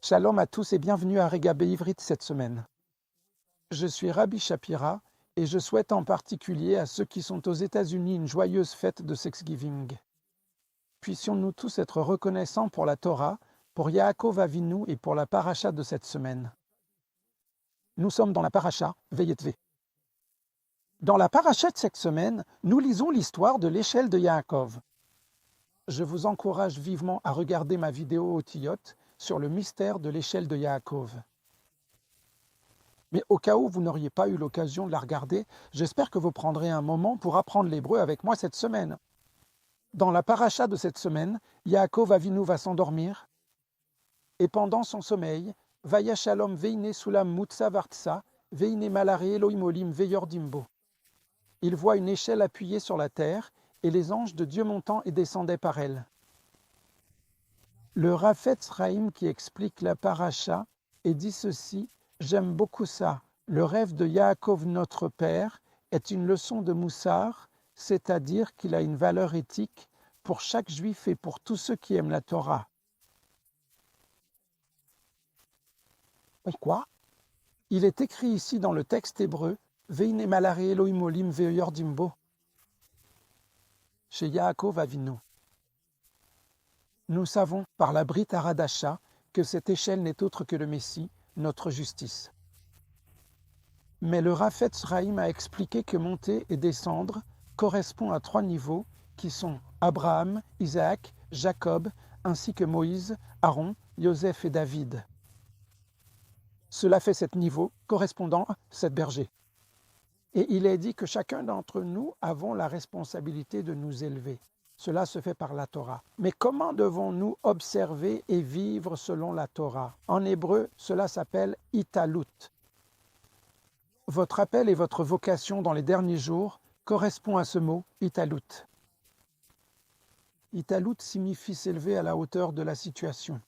Shalom à tous et bienvenue à Rega Be'Ivrit cette semaine. Je suis Rabbi Shapira et je souhaite en particulier à ceux qui sont aux États-Unis une joyeuse fête de Thanksgiving. Puissions-nous tous être reconnaissants pour la Torah, pour Yaakov Avinu et pour la paracha de cette semaine. Nous sommes dans la paracha Vayetve. Dans la paracha de cette semaine, nous lisons l'histoire de l'échelle de Yaakov. Je vous encourage vivement à regarder ma vidéo Otiyot sur le mystère de l'échelle de Yaakov. Mais au cas où vous n'auriez pas eu l'occasion de la regarder, j'espère que vous prendrez un moment pour apprendre l'hébreu avec moi cette semaine. Dans la paracha de cette semaine, Yaakov Avinu va s'endormir et pendant son sommeil, Vaya Shalom Veine Sulam Mutsa Vartsa Veine Malare Elohim Olim Veyordimbo. Il voit une échelle appuyée sur la terre et les anges de Dieu montant et descendaient par elle. Le Rafetz Chaim qui explique la paracha et dit ceci: j'aime beaucoup ça. Le rêve de Yaakov, notre père, est une leçon de Moussar, c'est-à-dire qu'il a une valeur éthique pour chaque juif et pour tous ceux qui aiment la Torah. Quoi? Il est écrit ici dans le texte hébreu Veine malare Elohim olim veyordimbo chez Yaakov Avinu. Nous savons par la Brit Haradasha que cette échelle n'est autre que le Messie, notre justice. Mais le Rafetz Chaim a expliqué que monter et descendre correspond à 3 niveaux qui sont Abraham, Isaac, Jacob, ainsi que Moïse, Aaron, Joseph et David. Cela fait 7 niveaux correspondant à 7 bergers. Et il est dit que chacun d'entre nous avons la responsabilité de nous élever. Cela se fait par la Torah. Mais comment devons-nous observer et vivre selon la Torah? En hébreu, cela s'appelle Italut. Votre appel et votre vocation dans les derniers jours correspond à ce mot, Italut. Italut signifie s'élever à la hauteur de la situation.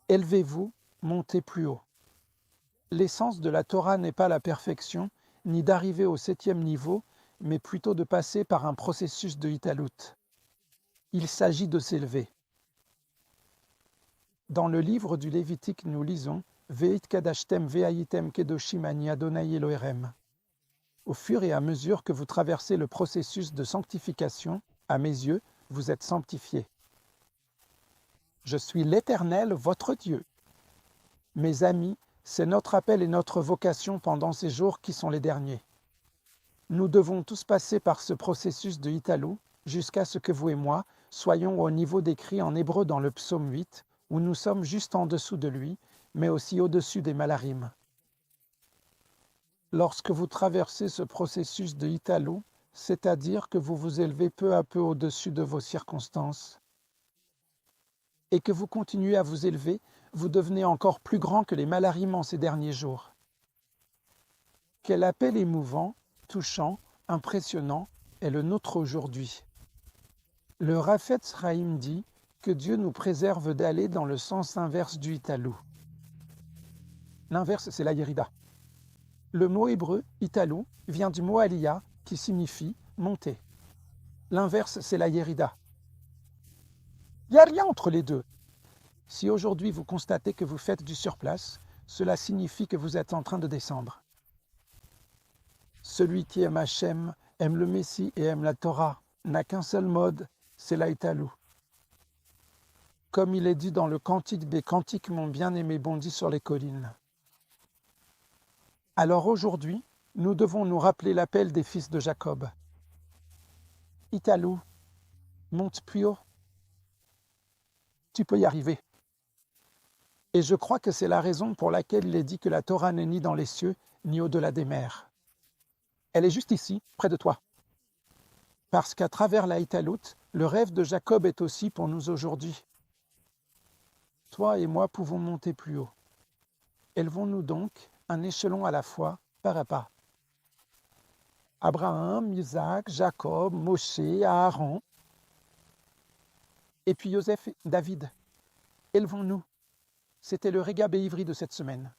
Élevez-vous, montez plus haut. L'essence de la Torah n'est pas la perfection, ni d'arriver au 7e niveau, mais plutôt de passer par un processus de Italut. Il s'agit de s'élever. Dans le livre du Lévitique, nous lisons Veit kadashtem ve'ayitem kedoshim ani Adonai Elohim. Au fur et à mesure que vous traversez le processus de sanctification, à mes yeux, vous êtes sanctifiés. Je suis l'Éternel, votre Dieu. Mes amis, c'est notre appel et notre vocation pendant ces jours qui sont les derniers. Nous devons tous passer par ce processus de Italo jusqu'à ce que vous et moi soyons au niveau décrit en hébreu dans le psaume 8, où nous sommes juste en dessous de lui, mais aussi au-dessus des Malarim. Lorsque vous traversez ce processus de Italo, c'est-à-dire que vous vous élevez peu à peu au-dessus de vos circonstances, et que vous continuez à vous élever, vous devenez encore plus grand que les Malarim en ces derniers jours. Quel appel émouvant, touchant, impressionnant est le nôtre aujourd'hui. Le Rafetz Chaim dit que Dieu nous préserve d'aller dans le sens inverse du Italou. L'inverse, c'est la Yerida. Le mot hébreu, Italou, vient du mot Aliyah, qui signifie monter. L'inverse, c'est la Yerida. Il n'y a rien entre les deux. Si aujourd'hui vous constatez que vous faites du surplace, cela signifie que vous êtes en train de descendre. Celui qui aime Hachem, aime le Messie et aime la Torah, n'a qu'un seul mode, c'est la Italou. Comme il est dit dans le Cantique des Cantiques, mon bien-aimé bondit sur les collines. Alors aujourd'hui, nous devons nous rappeler l'appel des fils de Jacob. Italou, monte plus haut. Tu peux y arriver. Et je crois que c'est la raison pour laquelle il est dit que la Torah n'est ni dans les cieux, ni au-delà des mers. Elle est juste ici, près de toi. Parce qu'à travers la Italut, le rêve de Jacob est aussi pour nous aujourd'hui. Toi et moi pouvons monter plus haut. Élevons-nous donc un échelon à la fois, pas à pas. Abraham, Isaac, Jacob, Moshe, Aaron, et puis Joseph et David. Élevons-nous. C'était le Rega Be'Ivri de cette semaine.